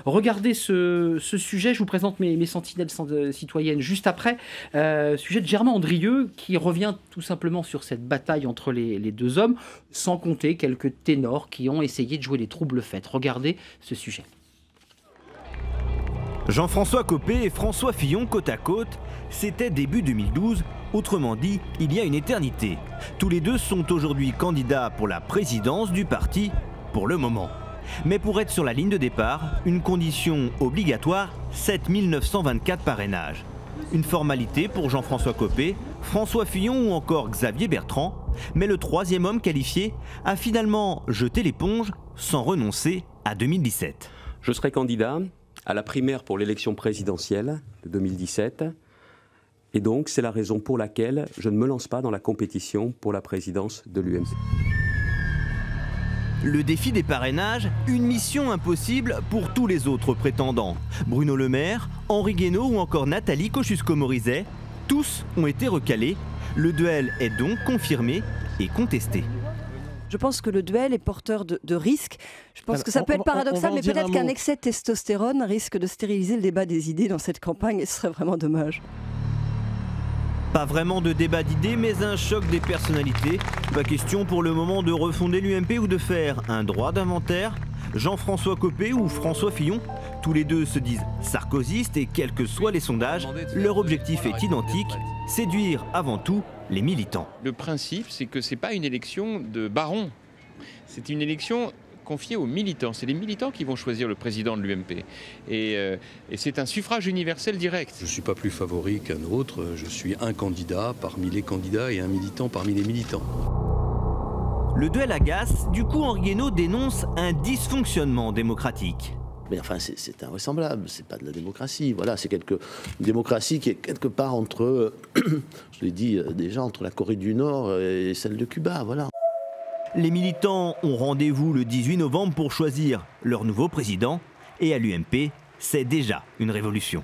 Regardez ce sujet, je vous présente mes sentinelles citoyennes juste après. Sujet de Germain Andrieux qui revient tout simplement sur cette bataille entre les deux hommes, sans compter quelques ténors qui ont essayé de jouer les troubles-fêtes. Regardez ce sujet. Jean-François Copé et François Fillon côte à côte, c'était début 2012, autrement dit, il y a une éternité. Tous les deux sont aujourd'hui candidats pour la présidence du parti, pour le moment. Mais pour être sur la ligne de départ, une condition obligatoire, 7924 parrainages. Une formalité pour Jean-François Copé, François Fillon ou encore Xavier Bertrand. Mais le troisième homme qualifié a finalement jeté l'éponge sans renoncer à 2017. Je serai candidat à la primaire pour l'élection présidentielle de 2017. Et donc, c'est la raison pour laquelle je ne me lance pas dans la compétition pour la présidence de l'UMP. Le défi des parrainages, une mission impossible pour tous les autres prétendants. Bruno Le Maire, Henri Guénaud ou encore Nathalie Kosciusko-Morizet, tous ont été recalés. Le duel est donc confirmé et contesté. Je pense que le duel est porteur de risques. Je pense que ça peut être paradoxal, mais peut-être qu'un excès de testostérone risque de stériliser le débat des idées dans cette campagne et ce serait vraiment dommage. Pas vraiment de débat d'idées, mais un choc des personnalités. Pas question pour le moment de refonder l'UMP ou de faire un droit d'inventaire. Jean-François Copé ou François Fillon, tous les deux se disent sarkozystes et quels que soient les sondages, leur objectif est identique, séduire avant tout les militants. Le principe, c'est que ce n'est pas une élection de barons, c'est une élection confiée aux militants. C'est les militants qui vont choisir le président de l'UMP. Et c'est un suffrage universel direct. Je ne suis pas plus favori qu'un autre, je suis un candidat parmi les candidats et un militant parmi les militants. Le duel agace, du coup Henri Guénaud dénonce un dysfonctionnement démocratique. Mais enfin, c'est invraisemblable, c'est pas de la démocratie. Voilà, c'est une démocratie qui est quelque part entre, je l'ai dit déjà, entre la Corée du Nord et celle de Cuba, voilà. Les militants ont rendez-vous le 18 novembre pour choisir leur nouveau président. Et à l'UMP, c'est déjà une révolution.